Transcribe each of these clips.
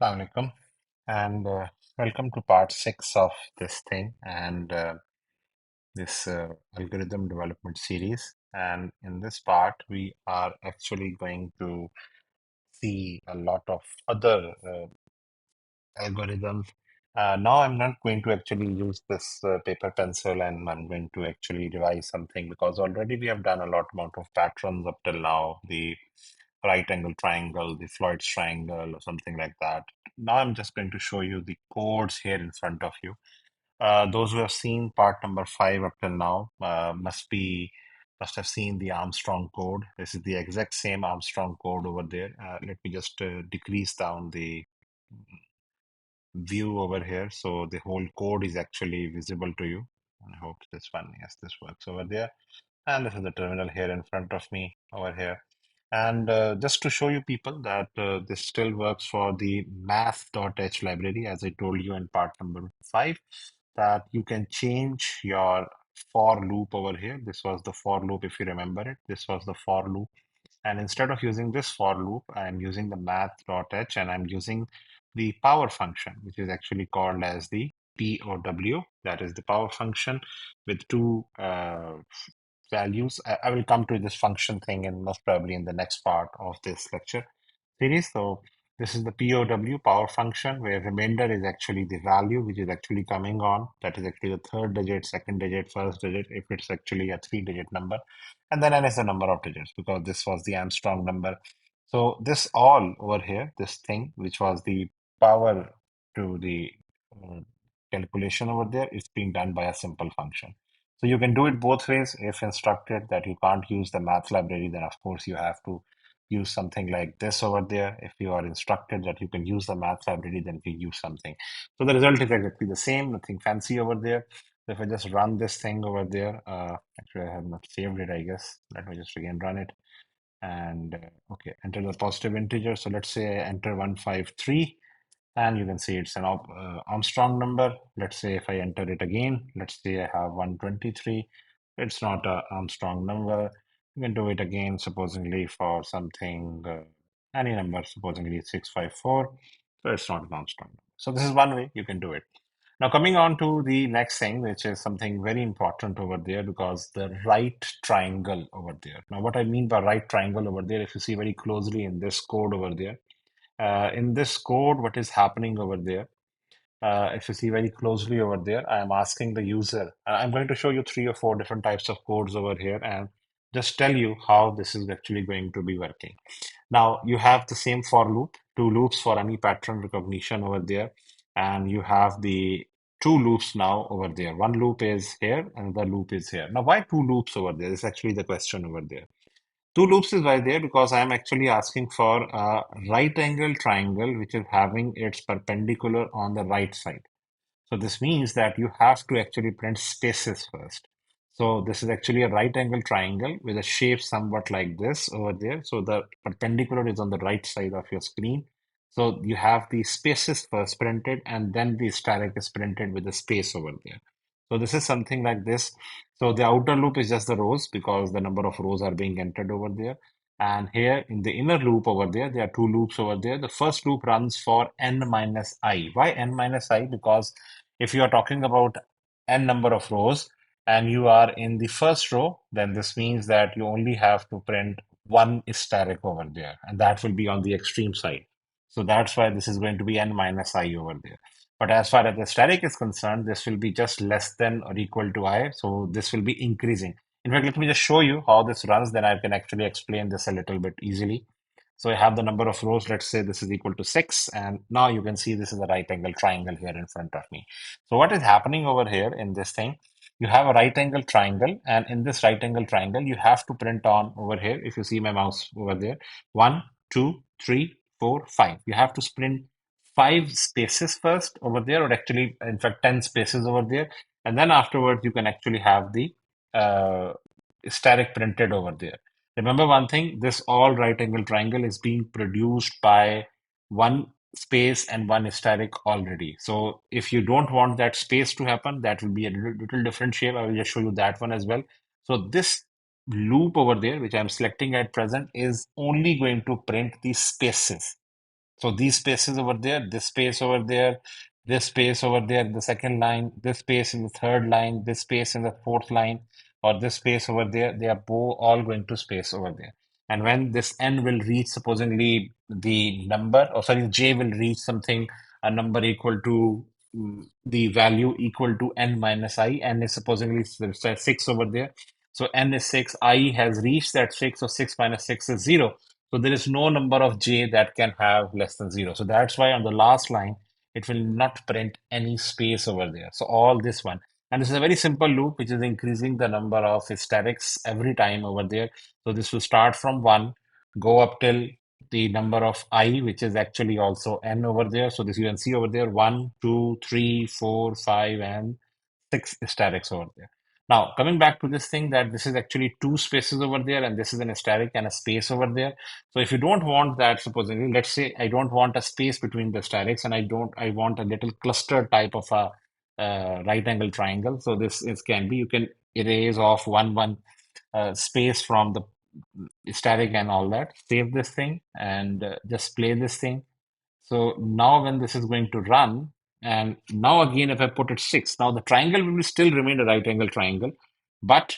Assalamu alaikum, and welcome to part six of this thing and this algorithm development series. And in this part, we are actually going to see a lot of other algorithms. Now, I'm not going to actually use this paper pencil, and I'm going to actually revise something because already we have done a lot amount of patterns up till now. The right angle triangle, the Floyd's triangle, or something like that. Now I'm just going to show you the codes here in front of you. Those who have seen part number five up till now must have seen the Armstrong code. This is the exact same Armstrong code over there. Let me just decrease down the view over here so the whole code is actually visible to you. I hope this one, yes, this works over there. And this is the terminal here in front of me over here. And just to show you people that this still works for the math.h library, as I told you in part number five, that you can change your for loop over here. This was the for loop, if you remember it. This was the for loop. And instead of using this for loop, I'm using the math.h and I'm using the power function, which is actually called as the POW. That is the power function with two values. I will come to this function thing and most probably in the next part of this lecture series. So this is the POW power function where remainder is actually the value which is actually coming on. That is actually the third digit, second digit, first digit, if it's actually a three-digit number. And then n is the number of digits because this was the Armstrong number. So this all over here, this thing, which was the power to the uh, calculation over there, is being done by a simple function. So you can do it both ways. If instructed that you can't use the math library, then of course you have to use something like this over there. If you are instructed that you can use the math library, then you can use something. So the result is exactly the same, nothing fancy over there. So if I just run this thing over there, actually I have not saved it, I guess. Let me just again run it. And okay, enter the positive integer. So let's say I enter 153 and you can see it's an Armstrong number. Let's say if I enter it again, let's say I have 123. It's not a Armstrong number. You can do it again, supposedly for something, any number, supposedly 654. So it's not an Armstrong number. So this is one way you can do it. Now coming on to the next thing, which is something very important over there because the right triangle over there. Now what I mean by right triangle over there, if you see very closely in this code over there, in this code, what is happening over there? If you see very closely over there, I am asking the user. I'm going to show you three or four different types of codes over here and just tell you how this is actually going to be working. Now you have the same for loop, two loops for any pattern recognition over there, and you have the two loops now over there. One loop is here, and the loop is here. Now, why two loops over there? Is actually the question over there. Two loops is right there because I am actually asking for a right angle triangle which is having its perpendicular on the right side. So this means that you have to actually print spaces first. So this is actually a right angle triangle with a shape somewhat like this over there. So the perpendicular is on the right side of your screen. So you have the spaces first printed and then the static is printed with the space over there. So this is something like this. So the outer loop is just the rows because the number of rows are being entered over there. And here in the inner loop over there are two loops over there. The first loop runs for n minus I. Why n minus I? Because if you are talking about n number of rows and you are in the first row, then this means that you only have to print one static over there, and that will be on the extreme side. So that's why this is going to be n minus I over there. But as far as the static is concerned, this will be just less than or equal to I. So this will be increasing. In fact, let me just show you how this runs, then I can actually explain this a little bit easily. So I have the number of rows, let's say this is equal to 6, and now you can see this is a right angle triangle here in front of me. So what is happening over here in this thing, you have a right angle triangle, and in this right angle triangle, you have to print on over here, if you see my mouse over there, 1, 2, 3, 4, 5. You have to print 5 spaces first over there, or actually, in fact, 10 spaces over there, and then afterwards, you can actually have the uh, static printed over there. Remember one thing, this all right angle triangle is being produced by one space and one static already. So if you don't want that space to happen, that will be a little different shape. I will just show you that one as well. So this loop over there, which I'm selecting at present, is only going to print the spaces. So these spaces over there, this space over there, this space over there in the second line, this space in the third line, this space in the fourth line, or this space over there, they are both all going to space over there. And when this n will reach, supposedly the number, or sorry, j will reach something, a number equal to the value equal to n minus I, n is supposedly 6 over there. So n is 6, I has reached that 6, so 6 minus 6 is 0. So there is no number of j that can have less than 0. So that's why on the last line, it will not print any space over there. So all this one. And this is a very simple loop, which is increasing the number of hysterics every time over there. So this will start from 1, go up till the number of I, which is actually also n over there. So this you can see over there, 1, 2, 3, 4, 5, and 6 hysterics over there. Now, coming back to this thing that this is actually two spaces over there, and this is an hysteric and a space over there. So if you don't want that, supposedly, let's say I don't want a space between the hysterics, and I want a little cluster type of a right angle triangle. So this is can be, you can erase off one space from the static and all that. Save this thing and just play this thing. So now when this is going to run, and now again, if I put it 6, now the triangle will still remain a right angle triangle, but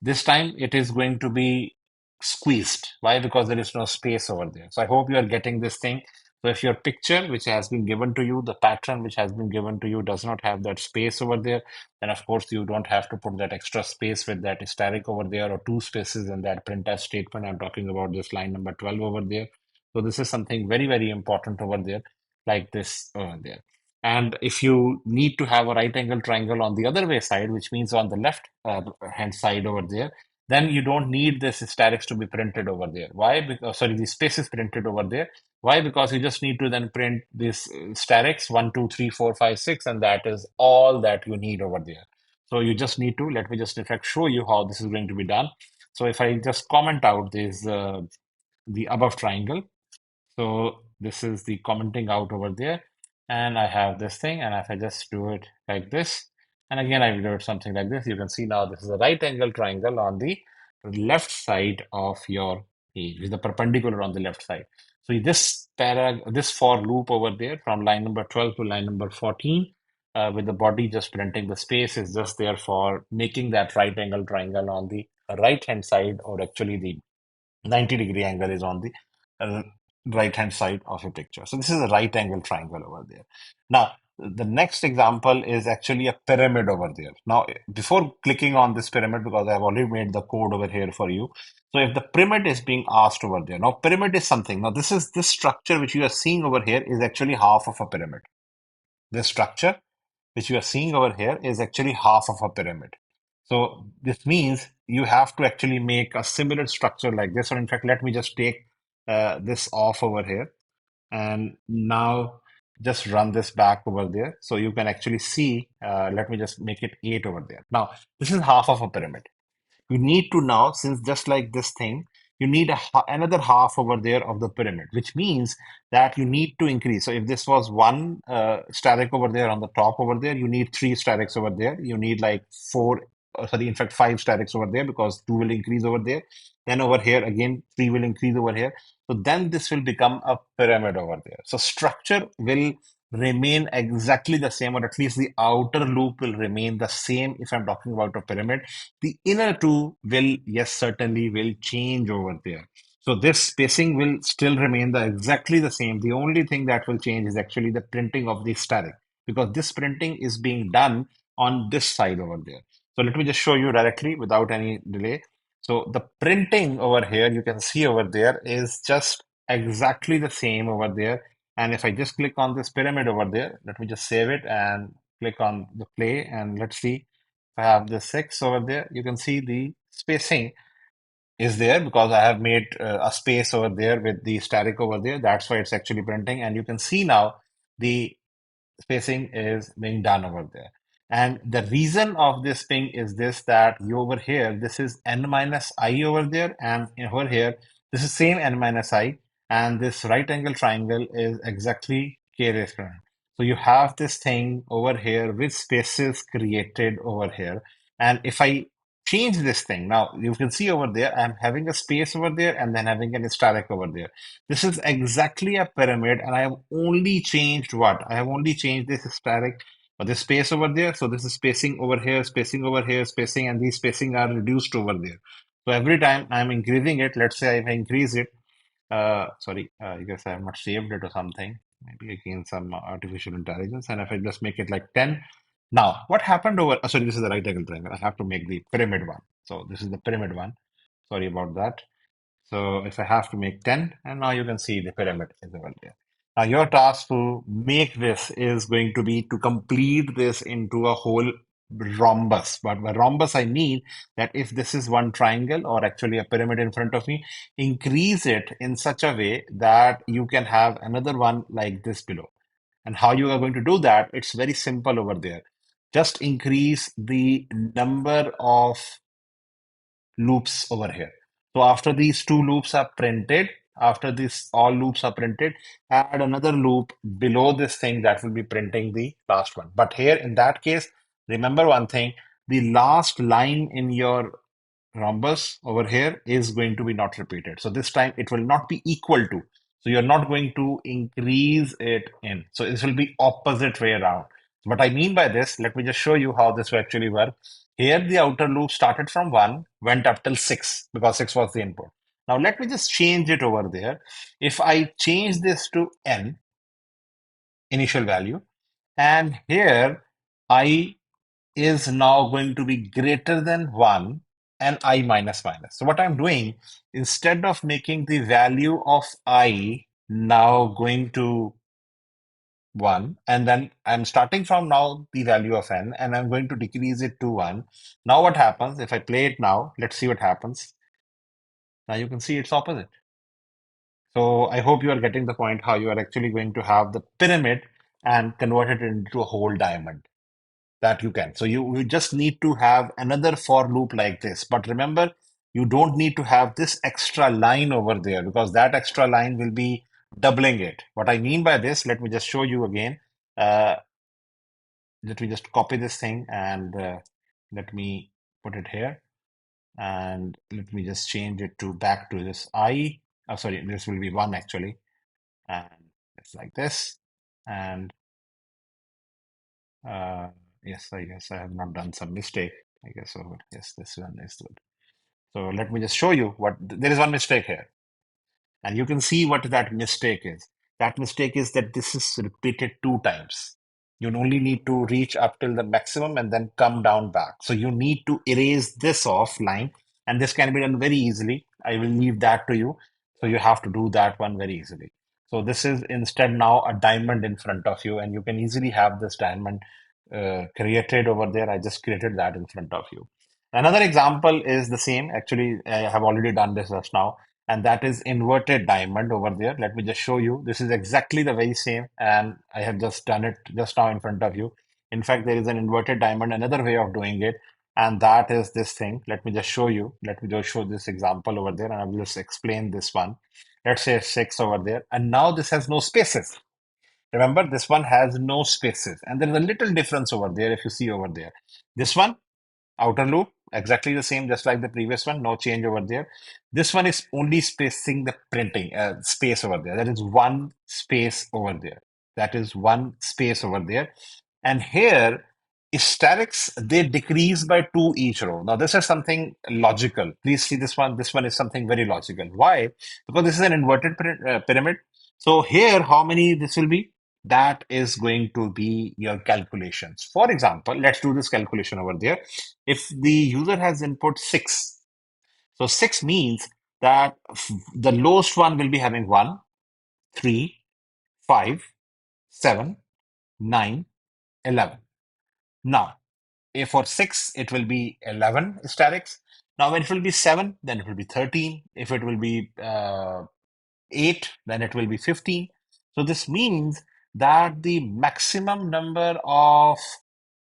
this time it is going to be squeezed. Why? Because there is no space over there. So I hope you are getting this thing. So if your picture, which has been given to you, the pattern which has been given to you does not have that space over there, then of course you don't have to put that extra space with that hysteric over there, or two spaces in that printf statement. I'm talking about this line number 12 over there. So this is something very, very important over there, like this over there. And if you need to have a right angle triangle on the other way side, which means on the left hand side over there, then you don't need this hysterics to be printed over there. Why? Because, sorry, the space is printed over there. Why? Because you just need to then print this hysterics 1, 2, 3, 4, 5, 6, and that is all that you need over there. So you just need to, let me just in fact show you how this is going to be done. So if I just comment out this, the above triangle, so this is the commenting out over there. And I have this thing. And if I just do it like this, and again, I will do it something like this, you can see now this is a right angle triangle on the left side of your page, with the perpendicular on the left side. So this for loop over there from line number 12 to line number 14, with the body just printing the space, is just there for making that right angle triangle on the right hand side, or actually the 90-degree angle is on the uh, right hand side of your picture. So this is a right angle triangle over there. Now, the next example is actually a pyramid over there. Now, before clicking on this pyramid, because I've already made the code over here for you. So if the pyramid is being asked over there, now pyramid is something. Now, this structure which you are seeing over here is actually half of a pyramid. This structure which you are seeing over here is actually half of a pyramid. So this means you have to actually make a similar structure like this. Or in fact, let me just take this off over here, and now just run this back over there. So you can actually see, let me just make it 8 over there. Now, this is half of a pyramid. You need to now, since just like this thing, you need another half over there of the pyramid, which means that you need to increase. So if this was one static over there on the top over there, you need three statics over there. You need like four, sorry, in fact, five statics over there, because two will increase over there. Then over here, again, three will increase over here. So then this will become a pyramid over there. So structure will remain exactly the same, or at least the outer loop will remain the same if I'm talking about a pyramid. The inner two will, yes, certainly will change over there. So this spacing will still remain exactly the same. The only thing that will change is actually the printing of the static, because this printing is being done on this side over there. So let me just show you directly without any delay. So the printing over here, you can see over there, is just exactly the same over there. And if I just click on this pyramid over there, let me just save it and click on the play, and let's see. I have the 6 over there. You can see the spacing is there because I have made a space over there with the static over there. That's why it's actually printing. And you can see now the spacing is being done over there. And the reason of this thing is this, that you over here, this is n minus I over there, and over here, this is same n minus I, and this right angle triangle is exactly k raised to n. So you have this thing over here with spaces created over here. And if I change this thing. Now you can see over there, I'm having a space over there and then having an asterisk over there. This is exactly a pyramid, and I have only changed what? I have only changed this asterisk or this space over there. So this is spacing over here, spacing over here, spacing, and these spacing are reduced over there. So every time I'm increasing it, let's say if I increase it, sorry, I guess I have not saved it or something. Maybe again some artificial intelligence. And if I just make it like 10, now what happened over, sorry, this is the right angle triangle. I have to make the pyramid one. So this is the pyramid one. Sorry about that. So if I have to make 10, and now you can see the pyramid is over there. Now your task to make this is going to be to complete this into a whole rhombus. But by rhombus, I mean that if this is one triangle or actually a pyramid in front of me, increase it in such a way that you can have another one like this below. And how you are going to do that, it's very simple over there. Just increase the number of loops over here. So after these two loops are printed, after these all loops are printed, add another loop below this thing that will be printing the last one. But here in that case, remember one thing, the last line in your rhombus over here is going to be not repeated. So this time it will not be equal to. So you're not going to increase it in. So this will be opposite way around. What I mean by this, let me just show you how this will actually work. Here the outer loop started from 1, went up till 6 because 6 was the input. Now let me just change it over there. If I change this to n, initial value, and here I is now going to be greater than 1 and I minus minus. So what I'm doing, instead of making the value of I now going to 1, and then I'm starting from now the value of n, and I'm going to decrease it to 1. Now what happens, if I play it now, let's see what happens. Now you can see it's opposite. So I hope you are getting the point how you are actually going to have the pyramid and convert it into a whole diamond. That you can. So you just need to have another for loop like this. But remember, you don't need to have this extra line over there because that extra line will be doubling it. What I mean by this, let me just show you again. Uh, Let me just copy this thing and let me put it here. And let me just change it to back to this I. Oh, sorry, this will be 1 actually. And it's like this. And Uh, yes, I guess I have not done some mistake. I guess so. But yes, this one is good. So let me just show you what there is one mistake here. And you can see what that mistake is. That mistake is that this is repeated 2 times. You only need to reach up till the maximum and then come down back. So you need to erase this off line, and this can be done very easily. I will leave that to you. So you have to do that one very easily. So this is instead now a diamond in front of you, and you can easily have this diamond created over there. I just created that in front of you. Another example is the same. Actually, I have already done this just now, and that is inverted diamond over there. Let me just show you. This is exactly the very same, and I have just done it just now in front of you. In fact, there is an inverted diamond, another way of doing it, and that is this thing. Let me just show you. Let me just show this example over there, and I will just explain this one. Let's say 6 over there, and now this has no spaces. Remember, this one has no spaces, and there is a little difference over there if you see over there. This one, outer loop, exactly the same, just like the previous one, no change over there. This one is only spacing the printing space over there. That is one space over there. That is one space over there. And here, hysterics, they decrease by 2 each row. Now, this is something logical. Please see this one. This one is something very logical. Why? Because this is an inverted pyramid. So here, how many this will be? That is going to be your calculations. For example, let's do this calculation over there. If the user has input 6, so 6 means that the lowest one will be having 1, 3, 5, 7, 9, 11. Now, if for 6, it will be 11 hysterics. Now, when it will be 7, then it will be 13. If it will be 8, then it will be 15. So this means that the maximum number of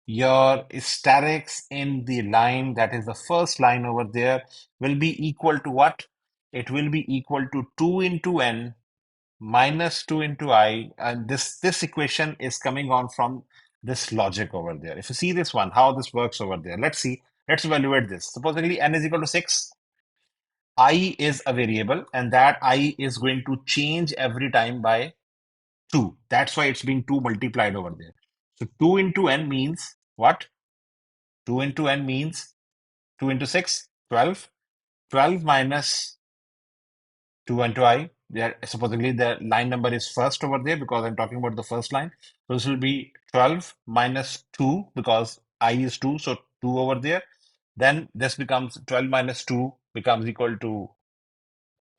your hysterics in the line, that is the first line over there, will be equal to what? It will be equal to 2 into n minus 2 into I, and this equation is coming on from this logic over there. If you see this one, how this works over there, let's see Let's evaluate this. Supposedly n is equal to 6. I is a variable, and that I is going to change every time by 2. That's why it's being 2 multiplied over there. So 2 into n means what? 2 into n means 2 into 6, 12. 12 minus 2 into I. There, supposedly the line number is first over there because I'm talking about the first line. So this will be 12 minus 2 because I is 2. So 2 over there. Then this becomes 12 minus 2 becomes equal to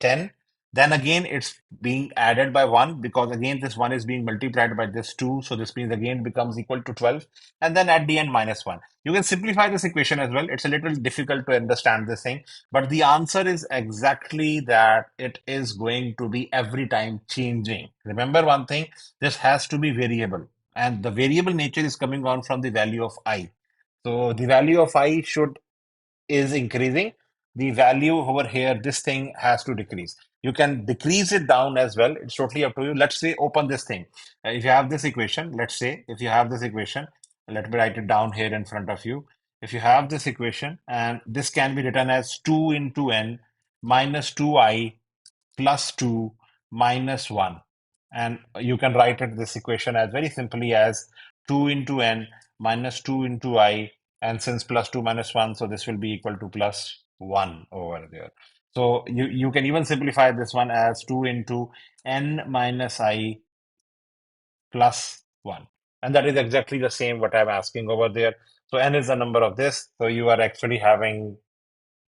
10. Then again, it's being added by 1 because again, this 1 is being multiplied by this 2. So this means again becomes equal to 12. And then at the end, minus 1. You can simplify this equation as well. It's a little difficult to understand this thing, but the answer is exactly that it is going to be every time changing. Remember one thing, this has to be variable. And the variable nature is coming on from the value of I. So the value of I should is increasing, the value over here, this thing has to decrease. You can decrease it down as well. It's totally up to you. Let's say open this thing. If you have this equation, let's say if you have this equation, let me write it down here in front of you. If you have this equation, and this can be written as 2 into n minus 2I plus 2 minus 1. And you can write it this equation as very simply as 2 into n minus 2 into I, and since plus 2 minus 1, so this will be equal to plus 1 over there. So you can even simplify this one as 2 into n minus I plus 1. And that is exactly the same what I'm asking over there. So n is the number of this. So you are actually having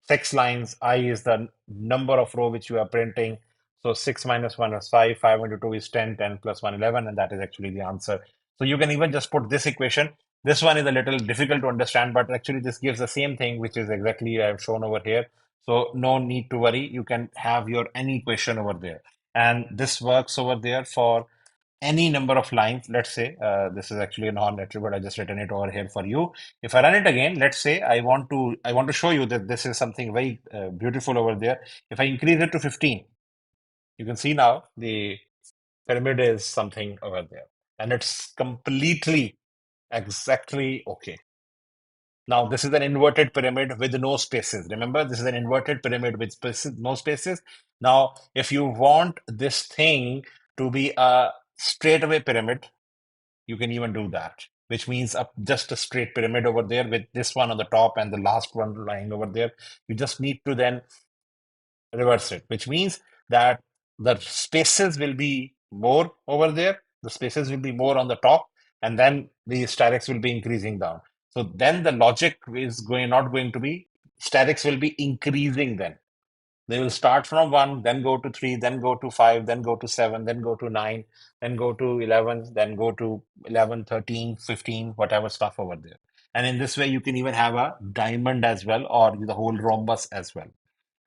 6 lines. I is the number of row which you are printing. So 6 minus 1 is 5. 5 into 2 is 10. 10 plus 1, 11. And that is actually the answer. So you can even just put this equation. This one is a little difficult to understand, but actually this gives the same thing, which is exactly I've shown over here. So no need to worry. You can have your any equation over there. And this works over there for any number of lines. Let's say this is actually a non-attribute. I just written it over here for you. If I run it again, let's say I want to show you that this is something very beautiful over there. If I increase it to 15, you can see now the pyramid is something over there, and it's completely exactly okay. Now, this is an inverted pyramid with no spaces. Remember, this is an inverted pyramid with spaces, no spaces. Now, if you want this thing to be a straightaway pyramid, you can even do that, which means just a straight pyramid over there with this one on the top and the last one lying over there. You just need to then reverse it, which means that the spaces will be more over there, the spaces will be more on the top, and then the statics will be increasing down. So then the logic is not going to be, statics will be increasing then. They will start from 1, then go to 3, then go to 5, then go to 7, then go to 9, then go to 11, then go to 11, 13, 15, whatever stuff over there. And in this way, you can even have a diamond as well, or the whole rhombus as well.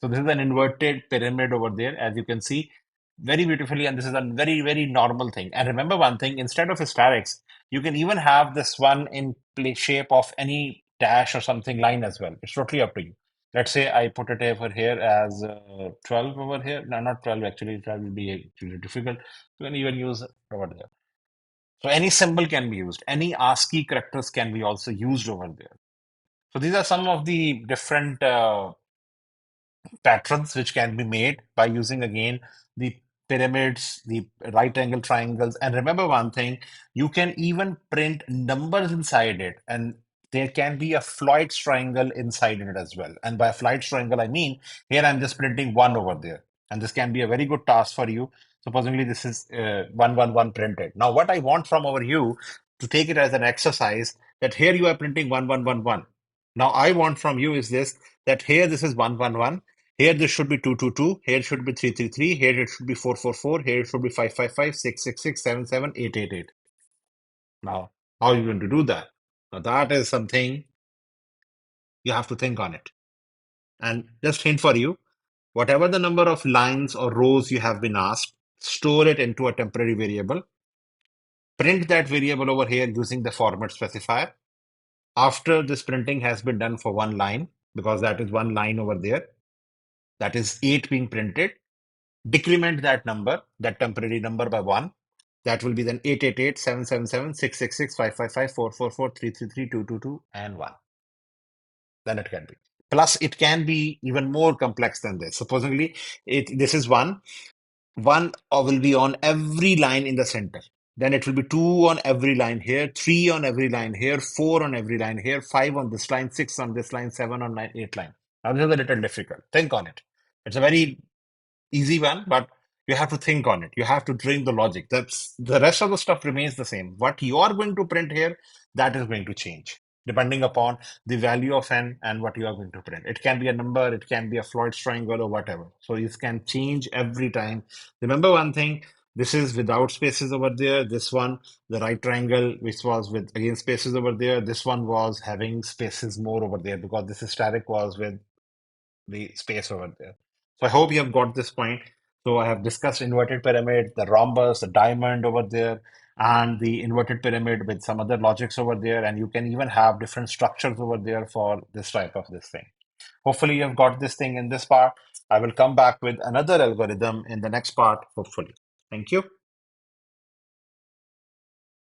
So this is an inverted pyramid over there, as you can see very beautifully, and this is a very, very normal thing. And remember one thing, instead of hysterics, you can even have this one in shape of any dash or something line as well. It's totally up to you. Let's say I put it over here as 12 over here. No, not 12, actually, 12 will be actually difficult. You can even use it over there. So any symbol can be used. Any ASCII characters can be also used over there. So these are some of the different patterns which can be made by using again the pyramids, the right angle triangles. And remember one thing, you can even print numbers inside it, and there can be a Floyd's triangle inside it as well. And by Floyd's triangle, I mean here I'm just printing 1 over there. And this can be a very good task for you. Supposedly this is 111 printed. Now, what I want from over you to take it as an exercise that here you are printing 1111. Now, I want from you is this, that here this is 111. Here this should be 222. Here it should be 333. Here it should be 444. Here it should be 555, 666, 888. Now, how are you going to do that? Now, that is something you have to think on it. And just hint for you, whatever the number of lines or rows you have been asked, store it into a temporary variable. Print that variable over here using the format specifier. After this printing has been done for one line, because that is one line over there, that is 8 being printed, decrement that number, that temporary number by 1. That will be then 888, 777, 666, 555, 444, 333, 222, and 1. then it can be. Plus, it can be even more complex than this. Supposedly, this is one will be on every line in the center. Then it will be two on every line here, three on every line here, four on every line here, five on this line, six on this line, seven on line, eight line. Now, this is a little difficult. Think on it. It's a very easy one, but you have to think on it. You have to drink the logic. That's the rest of the stuff remains the same. What you are going to print here, that is going to change depending upon the value of n and what you are going to print. It can be a number, it can be a Floyd's triangle or whatever. So it can change every time. Remember one thing, this is without spaces over there. This one, the right triangle, which was with again spaces over there. This one was having spaces more over there because this static was with the space over there. So I hope you have got this point. So I have discussed inverted pyramid, the rhombus, the diamond over there, and the inverted pyramid with some other logics over there. And you can even have different structures over there for this type of this thing. Hopefully you have got this thing in this part. I will come back with another algorithm in the next part, hopefully. Thank you.